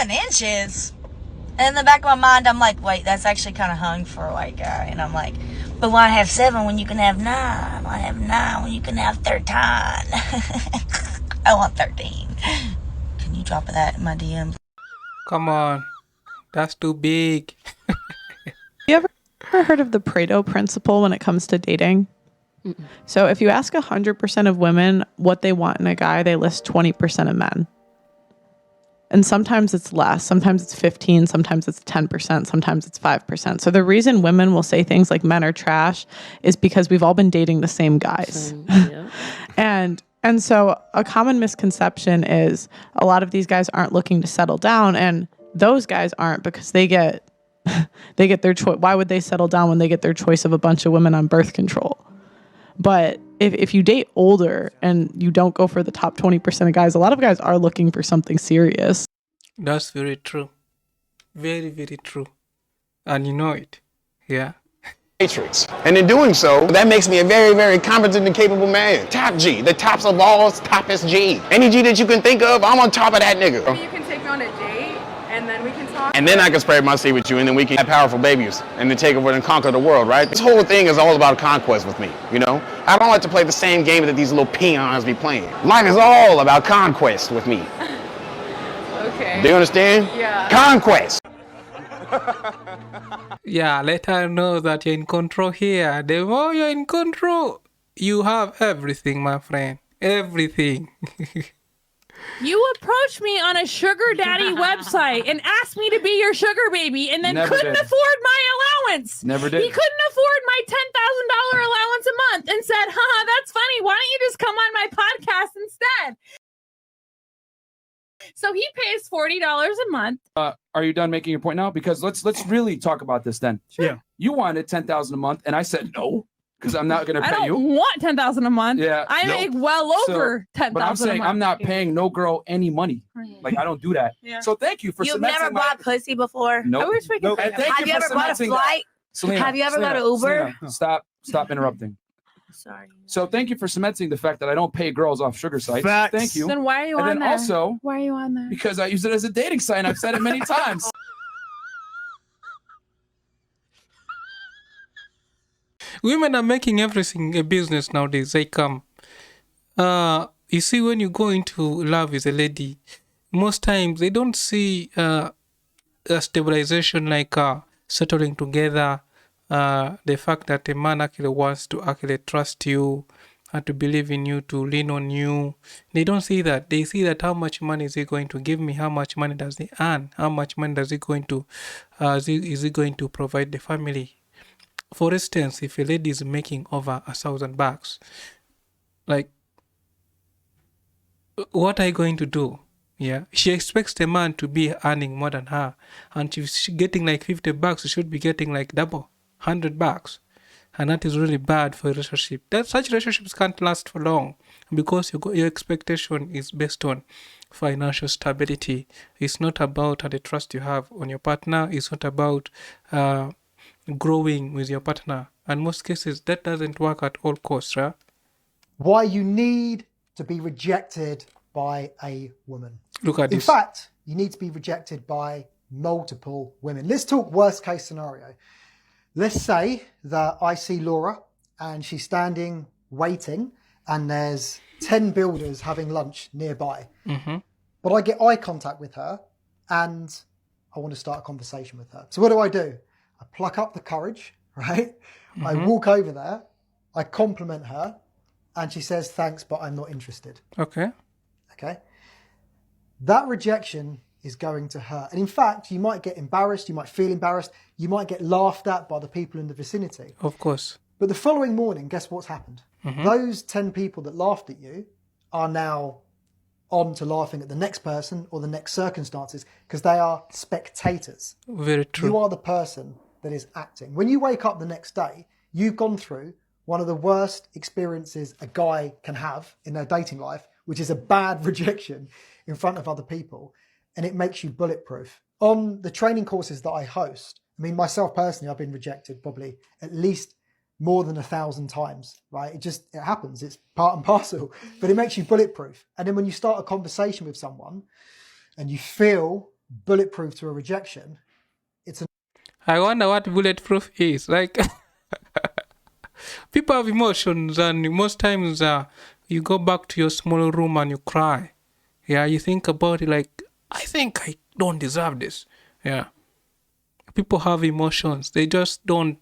7 inches. And in the back of my mind, I'm like, wait, that's actually kind of hung for a white guy. And I'm like, but why have 7 when you can have 9? Why have 9 when you can have 13? I want 13. Can you drop that in my DM? Come on. That's too big. You ever heard of the Pareto principle when it comes to dating? Mm-mm. So if you ask 100% of women what they want in a guy, they list 20% of men. And sometimes it's less. Sometimes it's 15. Sometimes it's 10%. Sometimes it's 5%. So the reason women will say things like men are trash is because we've all been dating the same guys. Yeah. And so a common misconception is a lot of these guys aren't looking to settle down, and those guys aren't because they get their choice. Why would they settle down when they get their choice of a bunch of women on birth control? But if you date older and you don't go for the top 20% of guys, a lot of guys are looking for something serious. That's very true. Very, very true. And you know it. Yeah. Matrix. And in doing so, that makes me a very, very competent and capable man. Top G, the tops of all toppest G. Any G that you can think of, I'm on top of that nigga. Maybe you can take me on a date, and then we can talk. And then I can spread my seed with you, and then we can have powerful babies, and then take over and conquer the world, right? This whole thing is all about conquest with me, you know? I don't like to play the same game that these little peons be playing. Life is all about conquest with me. Okay. Do you understand? Yeah. Conquest. Yeah, let her know that you're in control here. The more you're in control, you have everything, my friend. Everything. You approached me on a sugar daddy website and asked me to be your sugar baby, and then couldn't afford my allowance. Never did. He couldn't afford my $10,000 allowance a month and said, haha, that's funny. Why don't you just come on my podcast instead? So he pays $40 a month. Are you done making your point now? Because let's really talk about this then. Sure. Yeah. You wanted $10,000 a month, and I said no, because I'm not going to pay I you. don't want $10,000 a month. Yeah. I make well over $10,000 But I'm saying a month. I'm not paying no girl any money. Like, I don't do that. Yeah. So thank you for You've cementing never bought pussy before? Nope. I wish we could. And thank Have you for ever bought a cementing that. flight? Selena, Have you ever got an Uber? Selena, stop interrupting. Sorry. So thank you for cementing the fact that I don't pay girls off sugar sites. Facts. Thank you. Then why are you And on then there? also, why are you on there? because I use it as a dating site, and I've said it many times. Women are making everything a business nowadays. They come. You see, when you go into love with a lady, most times they don't see a stabilization like settling together. The fact that a man actually wants to actually trust you and to believe in you, to lean on you. They don't see that. They see that how much money is he going to give me? How much money does he earn? How much money does he going to is he going to provide the family? For instance, if a lady is making over $1,000, like, what are you going to do? Yeah, she expects the man to be earning more than her, and if she's getting like $50, she should be getting like double, $100, and that is really bad for a relationship. Such relationships can't last for long because your expectation is based on financial stability. It's not about the trust you have on your partner. It's not about growing with your partner, and most cases that doesn't work at all costs, right? Why you need to be rejected by a woman. Look at In this. fact, you need to be rejected by multiple women. Let's talk worst case scenario. Let's say that I see Laura and she's standing waiting and there's 10 builders having lunch nearby. Mm-hmm. But I get eye contact with her and I want to start a conversation with her. So what do? I pluck up the courage, right? Mm-hmm. I walk over there, I compliment her, and she says, thanks, but I'm not interested. Okay. Okay? That rejection is going to hurt. And in fact, you might get embarrassed, you might feel embarrassed, you might get laughed at by the people in the vicinity. Of course. But the following morning, guess what's happened? Mm-hmm. Those 10 people that laughed at you are now on to laughing at the next person or the next circumstances because they are spectators. Very true. You are the person that is acting. When you wake up the next day, you've gone through one of the worst experiences a guy can have in their dating life, which is a bad rejection in front of other people, and it makes you bulletproof. On the training courses that I host, I mean, myself personally, I've been rejected probably at least more than 1,000 times, right? It happens. It's part and parcel, but it makes you bulletproof. And then when you start a conversation with someone and you feel bulletproof to a rejection, it's I wonder what bulletproof is. Like, people have emotions, and most times you go back to your small room and you cry. Yeah, you think about it like, I think I don't deserve this. Yeah. People have emotions. They just don't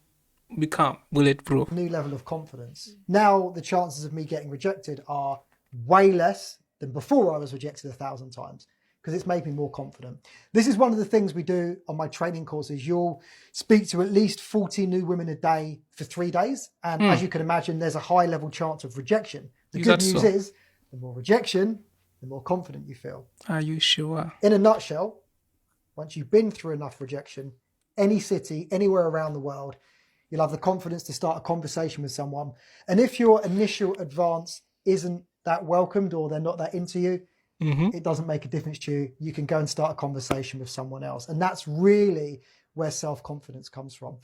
become bulletproof. a new level of confidence. Now the chances of me getting rejected are way less than before I was rejected 1,000 times, because it's made me more confident. This is one of the things we do on my training courses. You'll speak to at least 40 new women a day for 3 days. And as you can imagine, there's a high level chance of rejection. The good news is, the more rejection, the more confident you feel. Are you sure? In a nutshell, once you've been through enough rejection, any city, anywhere around the world, you'll have the confidence to start a conversation with someone. And if your initial advance isn't that welcomed or they're not that into you, it doesn't make a difference to you. You can go and start a conversation with someone else. And that's really where self-confidence comes from.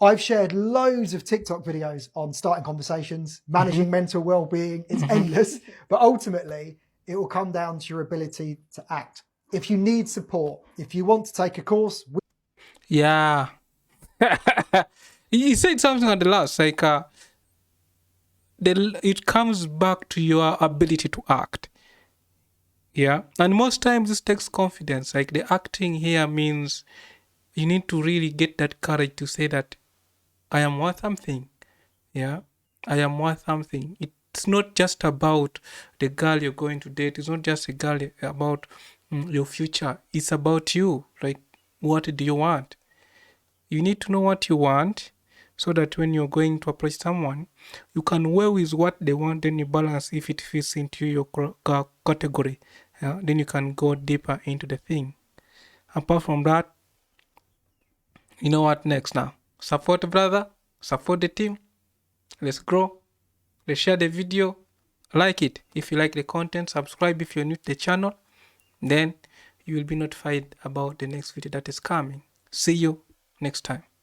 I've shared loads of TikTok videos on starting conversations, managing mental well-being. It's endless, but ultimately it will come down to your ability to act. If you need support, if you want to take a course. Yeah. He said something at the last, like, it comes back to your ability to act. Yeah. And most times this takes confidence. Like, the acting here means you need to really get that courage to say that I am worth something. Yeah. I am worth something. It's not just about the girl you're going to date. It's not just a girl about your future. It's about you. Like, what do you want? You need to know what you want, so that when you're going to approach someone, you can weigh with what they want, then you balance if it fits into your category. Then you can go deeper into the thing. Apart from that, you know what next now? Support the brother, support the team. Let's grow. Let's share the video. Like it. If you like the content, subscribe if you're new to the channel. Then you will be notified about the next video that is coming. See you next time.